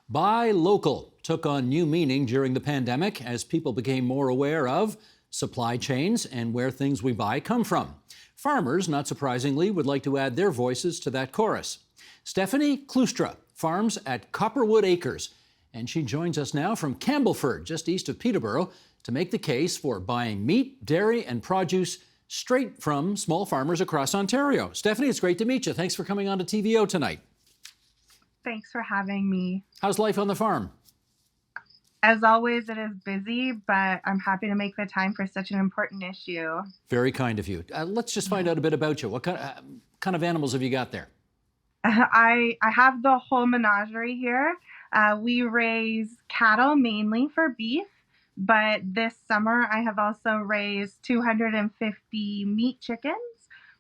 Buy local took on new meaning during the pandemic as people became more aware of supply chains and where things we buy come from. Farmers, not surprisingly, would like to add their voices to that chorus. Stephanie Kloostra farms at Copperwood Acres, and she joins us now from Campbellford, just east of Peterborough, to make the case for buying meat, dairy, and produce straight from small farmers across Ontario. Stephanie, it's great to meet you. Thanks for coming on to TVO tonight. Thanks for having me. How's life on the farm? As always, it is busy, but I'm happy to make the time for such an important issue. Very kind of you. Let's just find out a bit about you. What kind of animals have you got there? I have the whole menagerie here. We raise cattle mainly for beef, but this summer I have also raised 250 meat chickens.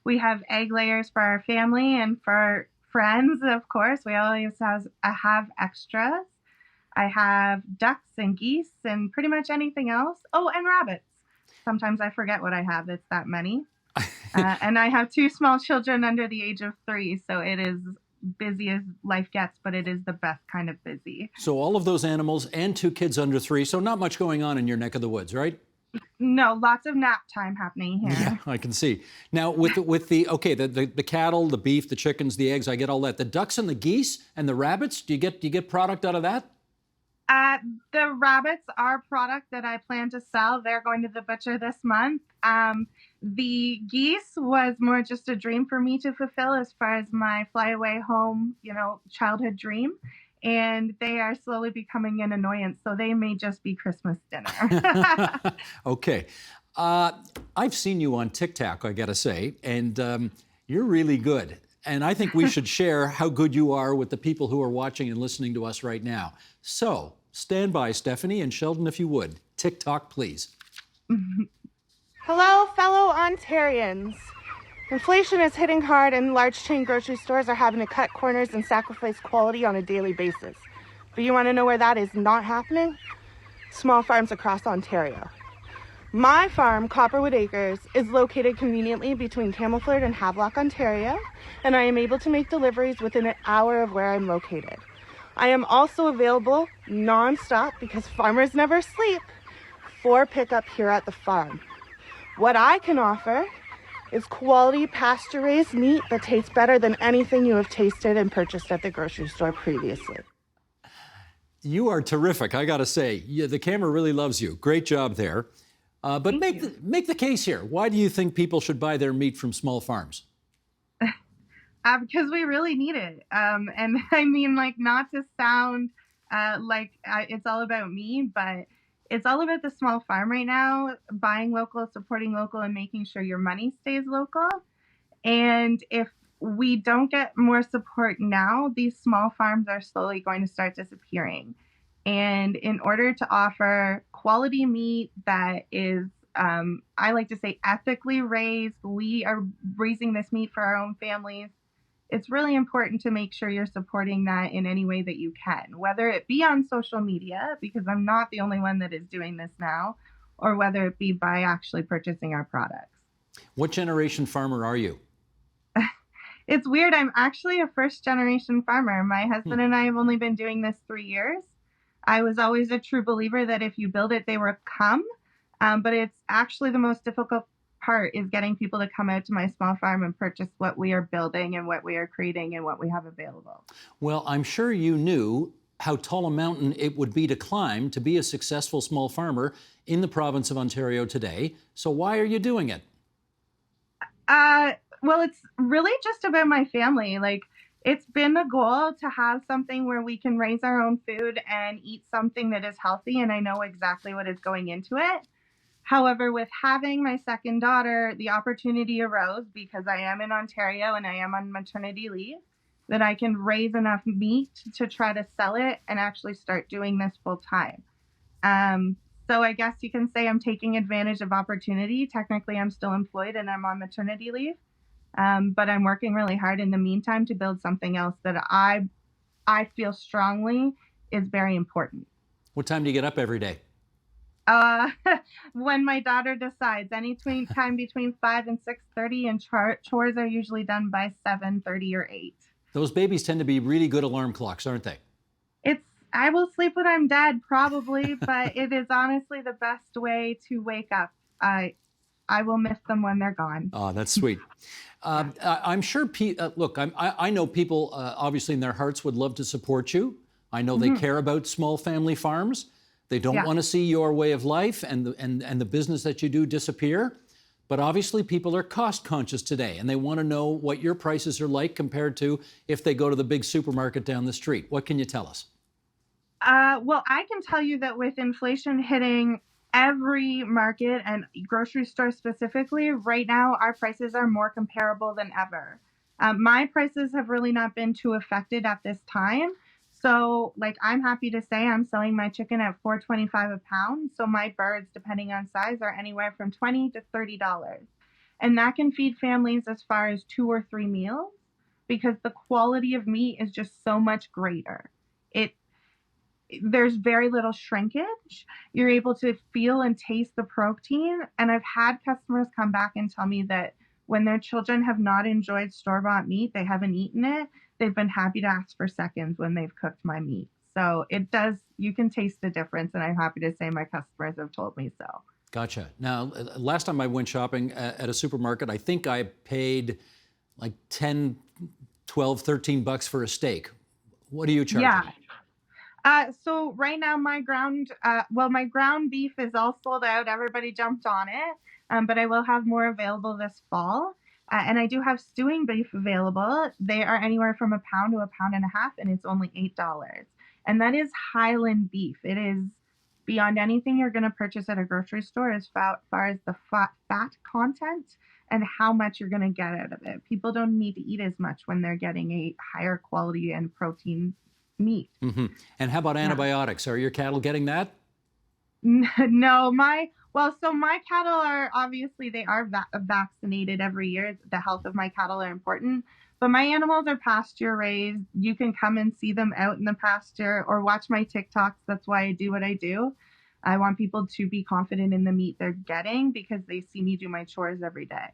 We have egg layers for our family and for friends, of course. We always have extras. I have ducks and geese and pretty much anything else. Oh, and rabbits. Sometimes I forget what I have. It's that many. And I have 2 small children under the age of 3, so it is busy as life gets, but it is the best kind of busy. So all of those animals and 2 kids under 3, so not much going on in your neck of the woods, right? No, lots of nap time happening here. Yeah, I can see. Now, with the cattle, the beef, the chickens, the eggs, I get all that. The ducks and the geese and the rabbits, do you get product out of that? The rabbits are product that I plan to sell. They're going to the butcher this month. The geese was more just a dream for me to fulfill as far as my flyaway home, childhood dream. And they are slowly becoming an annoyance, so they may just be Christmas dinner. Okay. I've seen you on TikTok, I gotta say, and you're really good. And I think we should share how good you are with the people who are watching and listening to us right now. So, stand by, Stephanie and Sheldon, if you would. TikTok, please. Hello, fellow Ontarians. Inflation is hitting hard and large chain grocery stores are having to cut corners and sacrifice quality on a daily basis. But you want to know where that is not happening? Small farms across Ontario. My farm, Copperwood Acres, is located conveniently between Campbellford and Havelock, Ontario, and I am able to make deliveries within an hour of where I'm located. I am also available non-stop because farmers never sleep for pickup here at the farm. What I can offer is quality pasture-raised meat that tastes better than anything you have tasted and purchased at the grocery store previously. You are terrific, I gotta say. The camera really loves you. Great job there. But make the case here. Why do you think people should buy their meat from small farms? Because we really need it. And I mean, not to sound it's all about me, but it's all about the small farm right now, buying local, supporting local, and making sure your money stays local. And if we don't get more support now, these small farms are slowly going to start disappearing. And in order to offer quality meat that is, I like to say, ethically raised, we are raising this meat for our own families. It's really important to make sure you're supporting that in any way that you can, whether it be on social media, because I'm not the only one that is doing this now, or whether it be by actually purchasing our products. What generation farmer are you? It's weird. I'm actually a first-generation farmer. My husband and I have only been doing this 3 years. I was always a true believer that if you build it, they will come. But it's actually the most difficult part is getting people to come out to my small farm and purchase what we are building and what we are creating and what we have available. Well, I'm sure you knew how tall a mountain it would be to climb to be a successful small farmer in the province of Ontario today. So why are you doing it? Well, it's really just about my family. It's been a goal to have something where we can raise our own food and eat something that is healthy, and I know exactly what is going into it. However, with having my second daughter, the opportunity arose because I am in Ontario and I am on maternity leave, that I can raise enough meat to try to sell it and actually start doing this full time. So I guess you can say I'm taking advantage of opportunity. Technically, I'm still employed and I'm on maternity leave. But I'm working really hard in the meantime to build something else that I feel strongly is very important. What time do you get up every day? When my daughter decides, time between 5 and 6:30, and chores are usually done by 7:30 or 8. Those babies tend to be really good alarm clocks, aren't they? I will sleep when I'm dead, probably, but it is honestly the best way to wake up. I will miss them when they're gone. Oh, that's sweet. I'm sure, look, I know people obviously in their hearts would love to support you. I know they care about small family farms. They don't want to see your way of life and the business that you do disappear. But obviously people are cost conscious today and they want to know what your prices are like compared to if they go to the big supermarket down the street. What can you tell us? Well, I can tell you that with inflation hitting every market and grocery store specifically, right now our prices are more comparable than ever. My prices have really not been too affected at this time. So, like, I'm happy to say I'm selling my chicken at $4.25 a pound. So my birds, depending on size, are anywhere from $20 to $30. And that can feed families as far as 2 or 3 meals because the quality of meat is just so much greater. There's very little shrinkage. You're able to feel and taste the protein. And I've had customers come back and tell me that when their children have not enjoyed store-bought meat, they haven't eaten it, they've been happy to ask for seconds when they've cooked my meat. So you can taste the difference. And I'm happy to say my customers have told me so. Gotcha. Now, last time I went shopping at a supermarket, I think I paid like 10, 12, 13 bucks for a steak. What are you charging? Yeah. So right now my ground beef is all sold out. Everybody jumped on it. But I will have more available this fall. And I do have stewing beef available. They are anywhere from a pound to a pound and a half, and it's only $8. And that is Highland beef. It is beyond anything you're going to purchase at a grocery store as far as the fat content and how much you're going to get out of it. People don't need to eat as much when they're getting a higher quality and protein meat. Mm-hmm. And how about antibiotics? Are your cattle getting that? No, my cattle are obviously they are vaccinated every year. The health of my cattle are important, but my animals are pasture raised. You can come and see them out in the pasture or watch my TikToks. That's why I do what I do. I want people to be confident in the meat they're getting because they see me do my chores every day.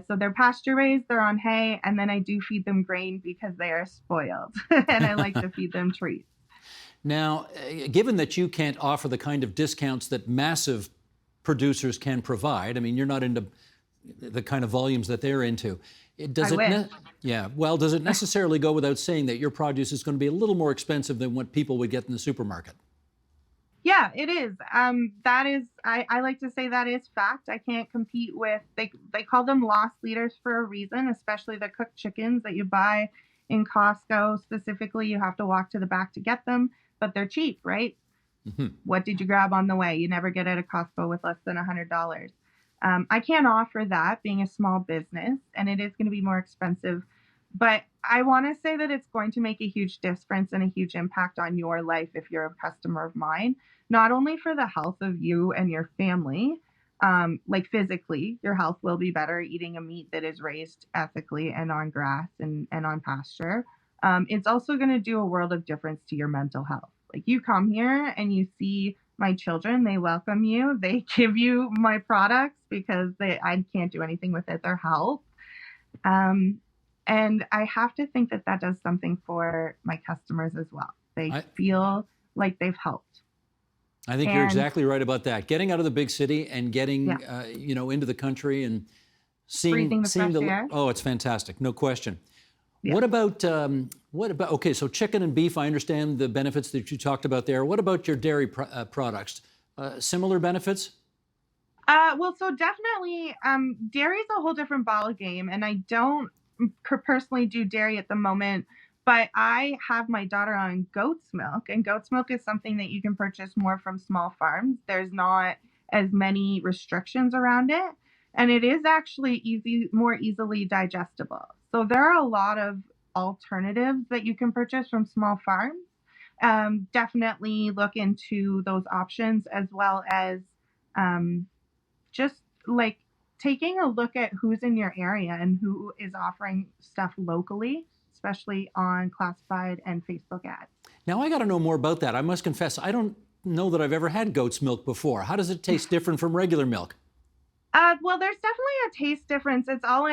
So they're pasture raised, they're on hay, and then I do feed them grain because they are spoiled and I like to feed them treats. Now, given that you can't offer the kind of discounts that massive producers can provide, I mean, you're not into the kind of volumes that they're into. Does it necessarily go without saying that your produce is going to be a little more expensive than what people would get in the supermarket? Yeah, it is. I like to say that is fact. I can't compete with, they call them loss leaders for a reason, especially the cooked chickens that you buy in Costco. Specifically, you have to walk to the back to get them, but they're cheap, right? Mm-hmm. What did you grab on the way? You never get out of Costco with less than $100. I can't offer that being a small business, and it is going to be more expensive. But I want to say that it's going to make a huge difference and a huge impact on your life if you're a customer of mine, not only for the health of you and your family, like physically, your health will be better eating a meat that is raised ethically and on grass and on pasture. It's also going to do a world of difference to your mental health. Like you come here and you see my children, they welcome you, they give you my products because I can't do anything with it, their health. And I have to think that that does something for my customers as well. They feel like they've helped. I think you're exactly right about that. Getting out of the big city and getting, into the country and seeing the air. Oh, it's fantastic, no question. Yeah. What about okay? So chicken and beef, I understand the benefits that you talked about there. What about your dairy products? Similar benefits? Well, so definitely, dairy is a whole different ball game, and I don't personally do dairy at the moment, but I have my daughter on goat's milk, and goat's milk is something that you can purchase more from small farms. There's not as many restrictions around it, and it is actually more easily digestible. So there are a lot of alternatives that you can purchase from small farms. Definitely look into those options as well as just like taking a look at who's in your area and who is offering stuff locally, especially on classified and Facebook ads. Now, I got to know more about that. I must confess, I don't know that I've ever had goat's milk before. How does it taste different from regular milk? Well, there's definitely a taste difference. It's all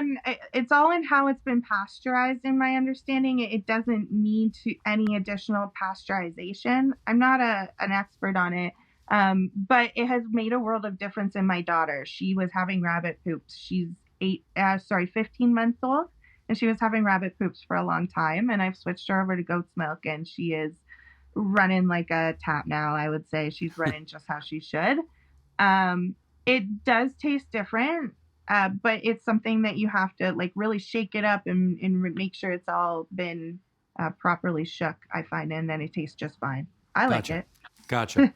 in how it's been pasteurized. In my understanding, it doesn't need to any additional pasteurization. I'm not an expert on it, but it has made a world of difference in my daughter. She was having rabbit poops. She's 15 months old, and she was having rabbit poops for a long time. And I've switched her over to goat's milk, and she is running like a tap now. I would say she's running just how she should. Um, it does taste different, but it's something that you have to like really shake it up and make sure it's all been properly shook, I find, and then it tastes just fine. I like Gotcha. it. Gotcha.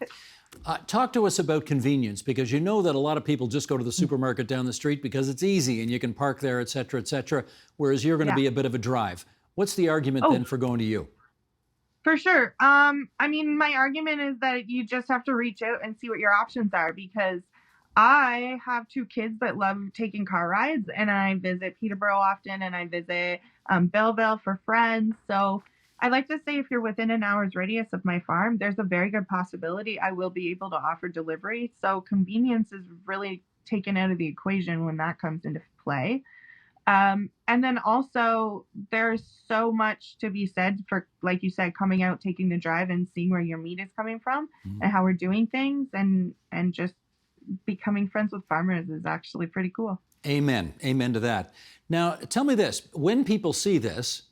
Talk to us about convenience, because you know that a lot of people just go to the supermarket down the street because it's easy and you can park there, et cetera, whereas you're going to Yeah. be a bit of a drive. What's the argument Oh, then for going to you? for sure. I mean, my argument is that you just have to reach out and see what your options are, because I have two kids that love taking car rides, and I visit Peterborough often, and I visit Belleville for friends. So I like to say if you're within an hour's radius of my farm, there's a very good possibility I will be able to offer delivery. So convenience is really taken out of the equation when that comes into play. And then also, there's so much to be said for, like you said, coming out, taking the drive, and seeing where your meat is coming from and how we're doing things, and just becoming friends with farmers is actually pretty cool. Amen. Amen to that. Now, tell me this. When people see this,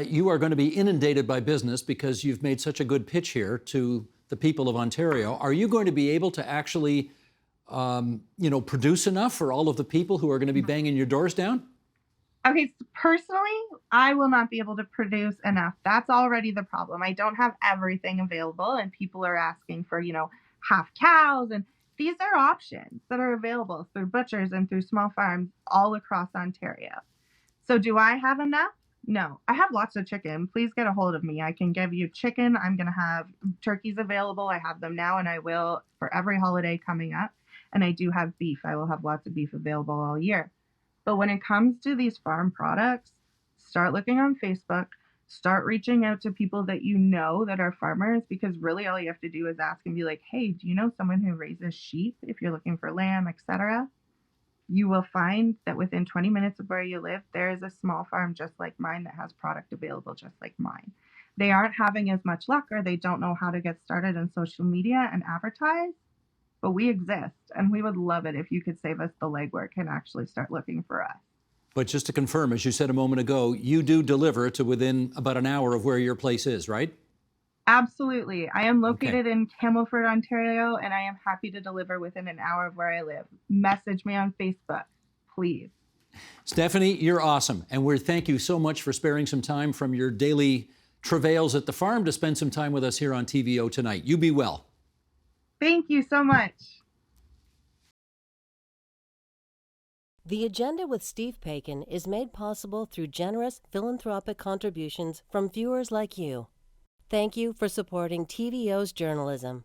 you are going to be inundated by business because you've made such a good pitch here to the people of Ontario. Are you going to be able to actually, produce enough for all of the people who are going to be banging your doors down? Okay, so personally, I will not be able to produce enough. That's already the problem. I don't have everything available, and people are asking for, half cows. And these are options that are available through butchers and through small farms all across Ontario. So do I have enough? No. I have lots of chicken. Please get a hold of me. I can give you chicken. I'm going to have turkeys available. I have them now, and I will for every holiday coming up. And I do have beef. I will have lots of beef available all year. But when it comes to these farm products, start looking on Facebook, start reaching out to people that you know that are farmers, because really all you have to do is ask and be like, hey, do you know someone who raises sheep if you're looking for lamb, etc.? You will find that within 20 minutes of where you live, there is a small farm just like mine that has product available just like mine. They aren't having as much luck, or they don't know how to get started on social media and advertise, but we exist, and we would love it if you could save us the legwork and actually start looking for us. But just to confirm, as you said a moment ago, you do deliver to within about an hour of where your place is, right? Absolutely. I am Okay. located in Campbellford, Ontario, and I am happy to deliver within an hour of where I live. Message me on Facebook, please. Stephanie, you're awesome. And we thank you so much for sparing some time from your daily travails at the farm to spend some time with us here on TVO tonight. You be well. Thank you so much. The Agenda with Steve Paikin is made possible through generous philanthropic contributions from viewers like you. Thank you for supporting TVO's journalism.